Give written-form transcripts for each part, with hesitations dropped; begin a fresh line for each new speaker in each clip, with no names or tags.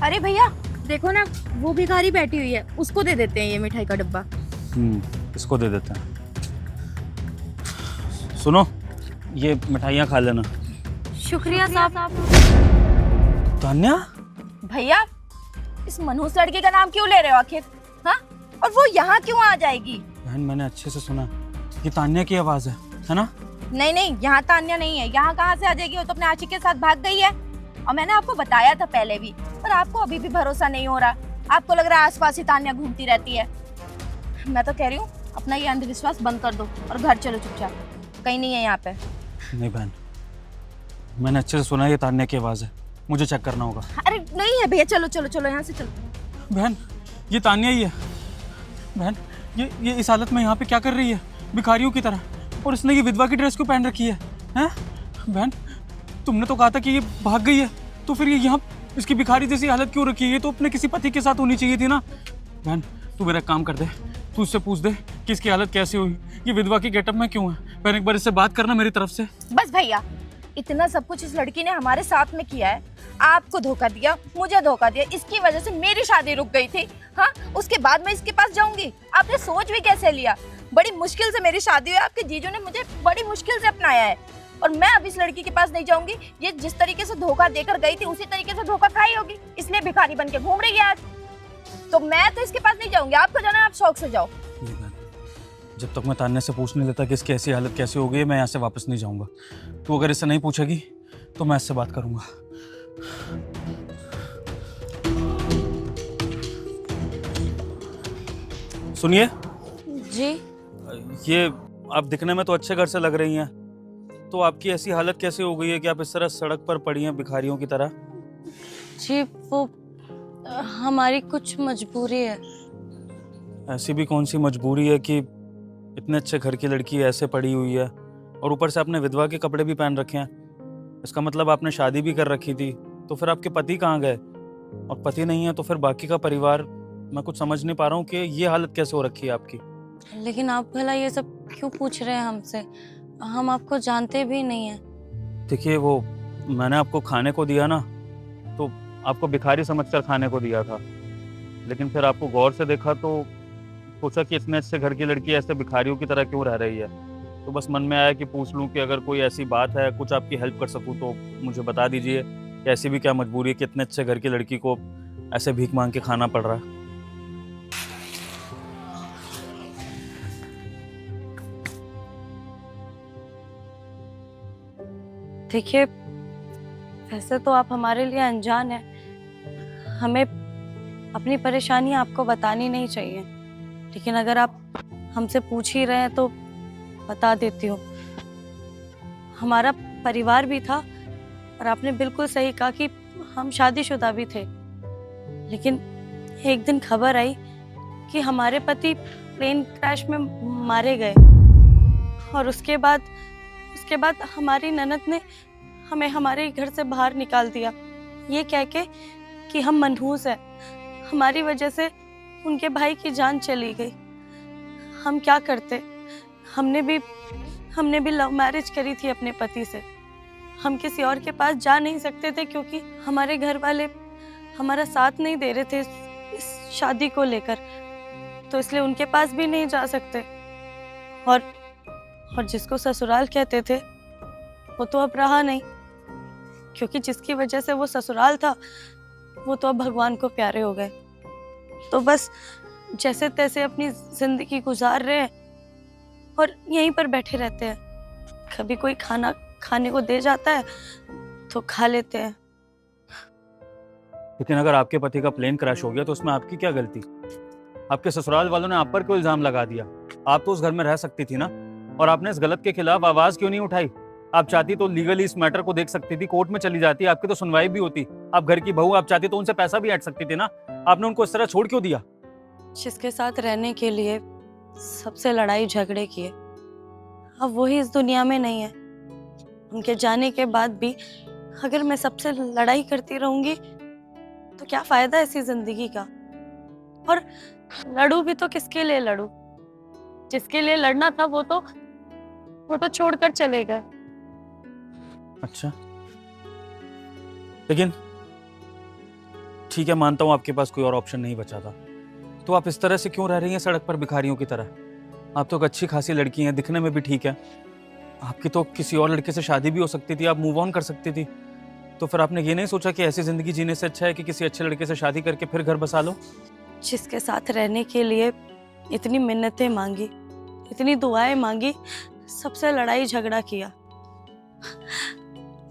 अरे भैया देखो ना, वो भिखारी बैठी हुई है, उसको दे देते हैं ये मिठाई का डब्बा।
इसको दे देते हैं। सुनो, ये मिठाइयाँ खा लेना।
शुक्रिया साहब।
तान्या,
भैया इस मनहूस लड़की का नाम क्यों ले रहे हो आखिर? हाँ, और वो यहाँ क्यों आ जाएगी?
बहन मैंने अच्छे से सुना, ये तान्या की आवाज है ना?
नहीं नहीं, यहाँ तान्या नहीं है। यहाँ कहाँ से आ जाएगी? वो तो अपने आशिक के साथ भाग गई है। और मैंने आपको बताया था पहले भी, पर आपको अभी भी भरोसा नहीं हो रहा। आपको लग रहा है आसपास ही तान्या घूमती रहती है। मैं तो कह रही हूँ अपना ये अंधविश्वास बंद कर दो और घर चलो चुपचाप। कहीं नहीं है यहाँ पे।
नहीं बहन, मैंने अच्छे से सुना ये तान्या की आवाज है, मुझे चेक करना होगा।
अरे नहीं है भैया, चलो चलो चलो यहाँ से चलो।
बहन ये तान्या ही है। बहन ये इस हालत में यहाँ पे क्या कर रही है, भिखारियों की तरह? और इसने ये विधवा की ड्रेस क्यों पहन रखी है? हैं बहन, तुमने तो कहा था कि ये भाग गई है, तो फिर ये यहाँ इसकी भिखारी जैसी हालत क्यों रखी है? ये तो अपने किसी पति के साथ होनी चाहिए थी ना। बहन तू मेरा काम कर दे, तू उससे पूछ दे कि इसकी हालत कैसी हुई, ये विधवा की गेटअप में क्यों है। पहले एक बार इससे बात करना मेरी तरफ से।
बस भैया, इतना सब कुछ इस लड़की ने हमारे साथ में किया है। आपको धोखा दिया, मुझे धोखा दिया, इसकी वजह से मेरी शादी रुक गई थी। हाँ, उसके बाद मैं इसके पास जाऊंगी? आपने सोच भी कैसे लिया? बड़ी मुश्किल से मेरी शादी हुई, आपके जीजू ने मुझे बड़ी मुश्किल से अपनाया है, और मैं अब इस लड़की के पास नहीं जाऊंगी। ये जिस तरीके से धोखा देकर गई थी उसी तरीके से धोखा खाई होगी, इसलिए भिखारी बन के घूम रही है आज। तो मैं तो इसके पास नहीं जाऊंगी। आपको जाना है आप शौक से जाओ।
जब तक मैं तान्या से पूछ नहीं लेता कि इसकी ऐसी हालत कैसी हो गई है, मैं यहाँ से वापस नहीं जाऊंगा। तू अगर इससे नहीं पूछेगी तो मैं इससे बात करूंगा। सुनिए
जी।
ये आप दिखने में तो अच्छे घर से लग रही हैं, तो आपकी ऐसी हालत कैसे हो गई है कि आप इस तरह सड़क पर पड़ी हैं भिखारियों की तरह?
जी वो हमारी कुछ मजबूरी है।
ऐसी भी कौन सी मजबूरी है कि इतने अच्छे घर की लड़की ऐसे पड़ी हुई है, और ऊपर से आपने विधवा के कपड़े भी पहन रखे हैं? इसका मतलब आपने शादी भी कर रखी थी, तो फिर आपके पति कहाँ गए? और पति नहीं है तो फिर बाकी का परिवार? मैं कुछ समझ नहीं पा रहा हूँ कि ये हालत कैसे हो रखी है आपकी।
लेकिन आप भला ये सब क्यों पूछ रहे हैं हमसे? हम आपको जानते भी नहीं हैं।
देखिए, वो मैंने आपको खाने को दिया ना, तो आपको भिखारी समझकर खाने को दिया था, लेकिन फिर आपको गौर से देखा तो सोचा कि इतने अच्छे घर की लड़की ऐसे भिखारियों की तरह क्यों रह रही है। तो बस मन में आया कि पूछ लूं कि अगर कोई ऐसी बात है, कुछ आपकी हेल्प कर सकूं तो मुझे बता दीजिए कि ऐसी भी क्या मजबूरी है कि इतने अच्छे घर की लड़की को ऐसे भीख मांग के खाना पड़ रहा है।
देखिए, वैसे तो आप हमारे लिए अनजान हैं, हमें अपनी परेशानी आपको बतानी नहीं चाहिए, लेकिन अगर आप हमसे पूछ ही रहे हैं तो बता देती हूँ। हमारा परिवार भी था, और आपने बिल्कुल सही कहा कि हम शादीशुदा भी थे, लेकिन एक दिन खबर आई कि हमारे पति प्लेन क्रैश में मारे गए, और उसके बाद हमारी ननद ने हमें हमारे घर से बाहर निकाल दिया, ये कह के कि हम मनहूस हैं, हमारी वजह से उनके भाई की जान चली गई। हम क्या करते? हमने भी लव मैरिज करी थी अपने पति से। हम किसी और के पास जा नहीं सकते थे क्योंकि हमारे घर वाले हमारा साथ नहीं दे रहे थे इस शादी को लेकर, तो इसलिए उनके पास भी नहीं जा सकते। और जिसको ससुराल कहते थे वो तो अब रहा नहीं, क्योंकि जिसकी वजह से वो ससुराल था वो तो अब भगवान को प्यारे हो गए। तो बस जैसे तैसे अपनी जिंदगी गुजार रहे हैं और यहीं पर बैठे रहते हैं। कभी कोई खाना खाने को दे जाता है तो खा लेते हैं।
लेकिन अगर आपके पति का प्लेन क्रैश हो गया तो उसमें आपकी क्या गलती? आपके ससुराल वालों ने आप पर क्यों इल्जाम लगा दिया? आप तो उस घर में रह सकती थी ना, और आपने इस गलत के खिलाफ आवाज क्यों नहीं उठाई? आप चाहती तो लीगली इस मैटर को देख सकती थी, कोर्ट में चली जाती, आपकी तो सुनवाई भी होती। आप घर की बहू, आप चाहती तो उनसे पैसा भी ऐंठ सकती थी ना। आपने उनको इस तरह छोड़ क्यों दिया?
जिसके साथ रहने के लिए सबसे लड़ाई झगड़े किए, अब वही इस दुनिया में नहीं है। उनके जाने के बाद भी अगर मैं सबसे लड़ाई करती रहूंगी तो क्या फायदा ऐसी जिंदगी का? और लड़ू भी तो किसके लिए लड़ू? जिसके लिए लड़ना था वो तो छोड़कर चले गए।
अच्छा, लेकिन ठीक है, मानता हूँ आपके पास कोई और ऑप्शन नहीं बचा था, तो आप इस तरह से क्यों रह रही हैं सड़क पर भिखारियों की तरह? आप तो एक अच्छी खासी लड़की हैं, दिखने में भी ठीक है। आपकी तो किसी और लड़के से शादी भी हो सकती थी, आप मूव ऑन कर सकती थी। तो फिर आपने ये नहीं सोचा कि ऐसी जिंदगी जीने से अच्छा है कि किसी अच्छे लड़के से शादी करके फिर घर बसा लो?
जिसके साथ रहने के लिए इतनी मिन्नतें मांगी, इतनी दुआएं मांगी, सबसे लड़ाई झगड़ा किया,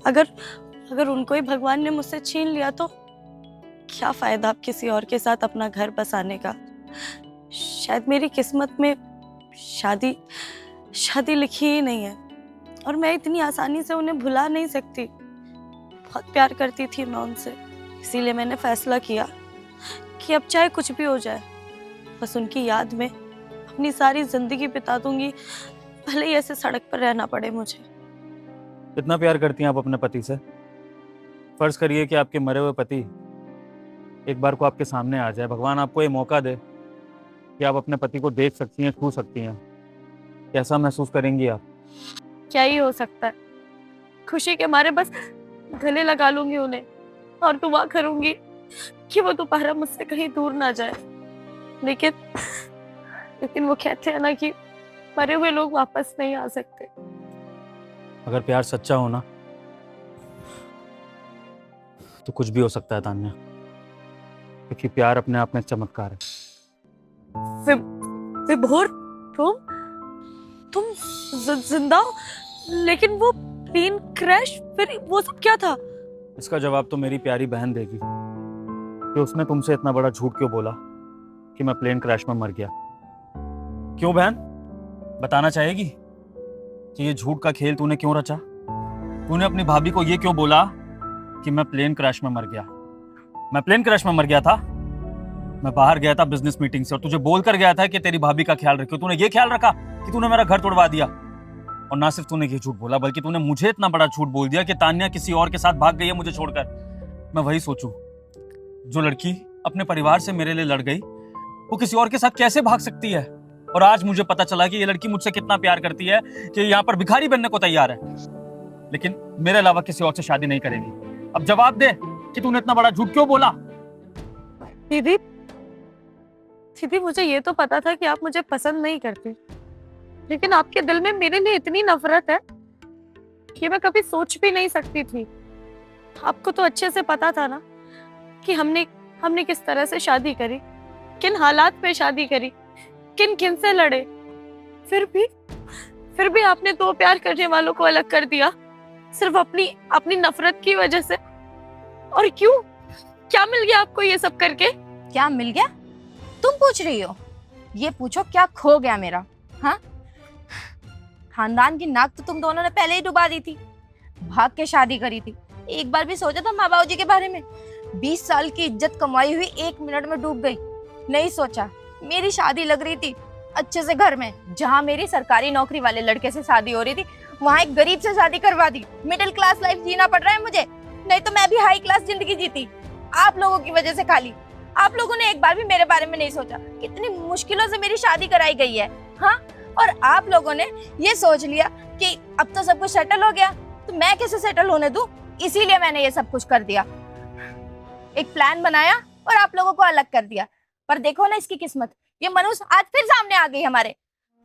अगर उनको ही भगवान ने मुझसे छीन लिया तो क्या फायदा अब किसी और के साथ अपना घर बसाने का। शायद मेरी किस्मत में शादी लिखी ही नहीं है और मैं इतनी आसानी से उन्हें भुला नहीं सकती। बहुत प्यार करती थी मैं उनसे, इसीलिए मैंने फैसला किया कि अब चाहे कुछ भी हो जाए, बस उनकी याद में अपनी सारी जिंदगी बिता दूंगी, भले ही ऐसे सड़क पर रहना पड़े मुझे।
कितना प्यार करती हैं आप अपने पति से? फर्ज करिए कि आपके मरे हुए पति एक बार को आपके सामने आ जाए, भगवान आपको ये मौका दे कि आप अपने पति को देख सकती हैं, छू सकती हैं, कैसा महसूस करेंगी आप?
क्या ही हो सकता है, खुशी के मारे बस गले लगा लूंगी उन्हें और दुआ करूंगी कि वो दोबारा मुझसे कहीं दूर ना जाए। लेकिन वो कहते हैं ना कि मरे हुए लोग वापस नहीं आ सकते।
अगर प्यार सच्चा हो ना तो कुछ भी हो सकता है तान्या, क्योंकि प्यार अपने आप में एक चमत्कार है।
विभोर, तुम जिंदा हो? लेकिन वो प्लेन क्रैश, फिर वो सब क्या था?
इसका जवाब तो मेरी प्यारी बहन देगी कि उसने तुमसे इतना बड़ा झूठ क्यों बोला कि मैं प्लेन क्रैश में मर गया। क्यों बहन, बताना चाहेगी कि ये झूठ का खेल तूने क्यों रचा? तूने अपनी भाभी को ये क्यों बोला कि मैं प्लेन क्रैश में मर गया? मैं प्लेन क्रैश में मर गया था? मैं बाहर गया था बिजनेस मीटिंग से और तुझे बोल कर गया था कि तेरी भाभी का ख्याल रखियो। तूने ये ख्याल रखा कि तूने मेरा घर तोड़वा दिया? और ना सिर्फ तूने ये झूठ बोला बल्कि तूने मुझे इतना बड़ा झूठ बोल दिया कि तान्या किसी और के साथ भाग गई है मुझे छोड़कर। मैं वही सोचूं, जो लड़की अपने परिवार से मेरे लिए लड़ गई वो किसी और के साथ कैसे भाग सकती है? और आज मुझे पता चला कि ये लड़की मुझसे कितना प्यार करती है कि यहाँ पर भिखारी बनने को तैयार है, लेकिन मेरे अलावा किसी और से शादी नहीं करेगी। अब जवाब दे कि तूने इतना बड़ा झूठ क्यों बोला?
दीदी, मुझे ये तो पता था कि आप मुझे पसंद नहीं करते, लेकिन आपके दिल में मेरे लिए इतनी नफरत है कि मैं कभी सोच भी नहीं सकती थी। आपको तो अच्छे से पता था ना कि हमने किस तरह से शादी करी, किन हालात में शादी करी, किन से लड़े। फिर भी आपने दो प्यार करने वालों को अलग कर दिया सिर्फ अपनी नफरत की वजह से। और क्यों? क्या मिल गया आपको ये सब करके?
क्या मिल गया तुम पूछ रही हो? ये पूछो क्या खो गया मेरा। हाँ, खानदान की नाक तो तुम दोनों ने पहले ही डुबा दी थी, भाग के शादी करी थी। एक बार भी सोचा था माँ बाबू जी के बारे में? 20 साल की इज्जत कमाई हुई 1 मिनट में डूब गई। नहीं सोचा। मेरी शादी लग रही थी अच्छे से घर में, जहाँ मेरी सरकारी नौकरी वाले लड़के से शादी हो रही थी, वहाँ एक गरीब से शादी करवा दी। मिडिल क्लास लाइफ जीना पड़ रहा है मुझे, नहीं तो मैं भी हाई क्लास जिंदगी जीती। आप लोगों की वजह से खाली। आप लोगों ने एक बार भी मेरे बारे में नहीं सोचा। कितनी मुश्किलों से मेरी शादी कराई गई है। हाँ, और आप लोगों ने ये सोच लिया कि अब तो सब कुछ सेटल हो गया, तो मैं कैसे सेटल होने दूं? इसीलिए मैंने ये सब कुछ कर दिया, एक प्लान बनाया और आप लोगों को अलग कर दिया। पर देखो ना इसकी किस्मत, ये मनुष्य आज फिर सामने आ गई हमारे।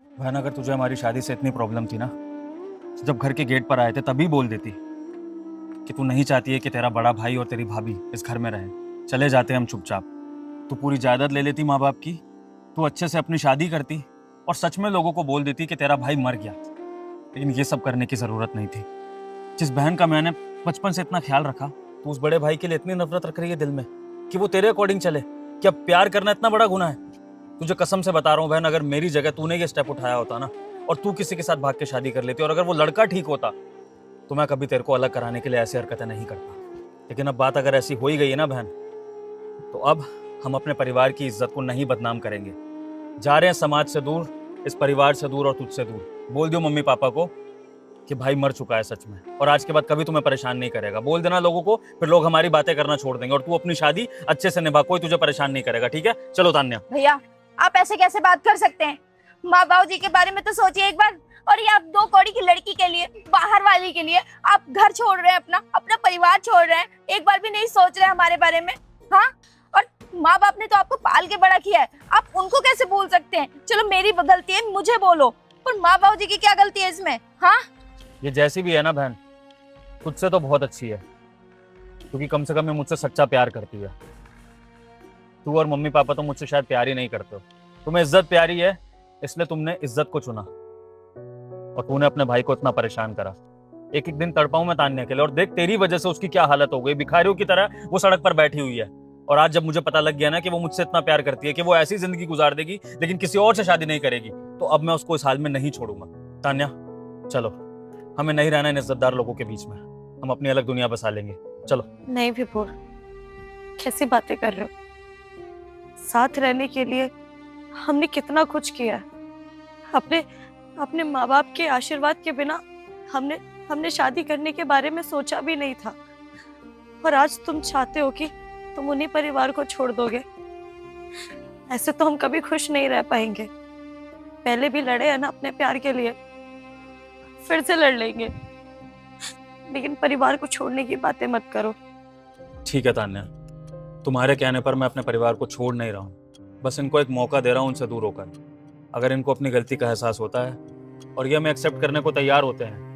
बहन, अगर तुझे हमारी शादी से इतनी प्रॉब्लम थी ना, जब घर के गेट पर आए थे तभी बोल देती कि तू नहीं चाहती है कि तेरा बड़ा भाई और तेरी भाभी इस घर में रहे, चले जाते हम चुपचाप। तू पूरी जायदाद ले लेती माँ बाप की, तू अच्छे से अपनी शादी करती और सच में लोगों को बोल देती कि तेरा भाई मर गया। लेकिन ये सब करने की जरूरत नहीं थी। जिस बहन का मैंने बचपन से इतना ख्याल रखा, तो उस बड़े भाई के लिए इतनी नफरत रख रही है दिल में कि वो तेरे अकॉर्डिंग चले। क्या प्यार करना इतना बड़ा गुनाह है? तुझे कसम से बता रहा हूँ बहन, अगर मेरी जगह तूने ये स्टेप उठाया होता ना और तू किसी के साथ भाग के शादी कर लेती और अगर वो लड़का ठीक होता तो मैं कभी तेरे को अलग कराने के लिए ऐसी हरकतें नहीं करता। लेकिन अब बात अगर ऐसी हो ही गई है ना बहन, तो अब हम अपने परिवार की इज्जत को नहीं बदनाम करेंगे। जा रहे हैं समाज से दूर, इस परिवार से दूर और तुझसे दूर। बोल दियो मम्मी पापा को कि भाई मर चुका है सच में, और आज के बाद कभी तुम्हें परेशान नहीं करेगा। बोल देना लोगों को, फिर लोग हमारी बातें करना छोड़ देंगे और तू अपनी शादी अच्छे से निभा, कोई तुझे परेशान नहीं करेगा। ठीक है, चलो तान्या।
भैया, आप ऐसे कैसे बात कर सकते हैं? माँ बाबू जी के बारे में तो सोचिए एक बार। और ये आप 2 कौड़ी की लड़की के लिए, बाहर वाली के लिए आप घर छोड़ रहे हैं, अपना परिवार छोड़ रहे हैं, एक बार भी नहीं सोच रहे हमारे बारे में। हाँ, माँ बाप ने तो आपको पाल के बड़ा किया है, आप उनको कैसे बोल सकते हैं? चलो मेरी गलती है, मुझे बोलो, पर माँ बाबू जी की क्या गलती है इसमें? हाँ,
ये जैसी भी है ना बहन, तुझसे तो बहुत अच्छी है, क्योंकि कम से कम ये मुझसे सच्चा प्यार करती है। तू और मम्मी पापा तो मुझसे शायद प्यार ही नहीं करते हो। तुम्हें इज्जत प्यारी है, इसलिए तुमने इज्जत को चुना, और तूने अपने भाई को इतना परेशान करा। एक एक दिन तड़पाऊं मैं तान्या के लिए, और देख तेरी वजह से उसकी क्या हालत हो गई। भिखारियों की तरह वो सड़क पर बैठी हुई है। और आज जब मुझे पता लग गया ना कि वो मुझसे इतना प्यार करती है कि वो ऐसी जिंदगी गुजार देगी लेकिन किसी और से शादी नहीं करेगी, तो अब मैं उसको इस हाल में नहीं छोड़ूंगा। तान्या चलो, हमें नहीं रहना इन इज्जतदार लोगों के बीच में, हम अपनी अलग दुनिया बसा लेंगे। चलो।
नहीं विपुल, कैसी बातें कर रहे हो? साथ रहने के लिए हमने कितना कुछ किया है। अपने माँ बाप के आशीर्वाद के बिना हमने शादी करने के बारे में सोचा भी नहीं था, और आज तुम चाहते हो कि तुम उन्हीं परिवार को छोड़ दोगे। ऐसे तो हम कभी खुश नहीं रह पाएंगे। पहले भी लड़े हैं ना अपने प्यार के लिए, फिर से लड़ लेंगे, लेकिन परिवार को छोड़ने की बातें मत करो।
ठीक है तान्या, तुम्हारे कहने पर मैं अपने परिवार को छोड़ नहीं रहा हूँ, बस इनको एक मौका दे रहा हूँ उनसे दूर होकर। अगर इनको अपनी गलती का एहसास होता है और ये हमें एक्सेप्ट करने को तैयार होते हैं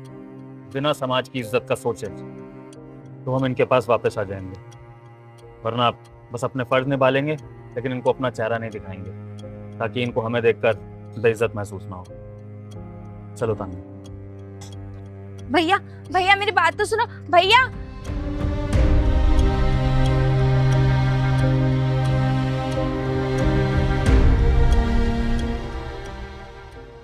बिना समाज की इज्जत का सोचे, तो हम इनके पास वापस आ जाएंगे, वरना आप बस अपने फर्ज निभा लेंगे लेकिन इनको अपना चेहरा नहीं दिखाएंगे, ताकि इनको हमें देखकर बेइज्जत महसूस ना हो। चलो तान्या।
भैया भैया मेरी बात तो सुनो। भैया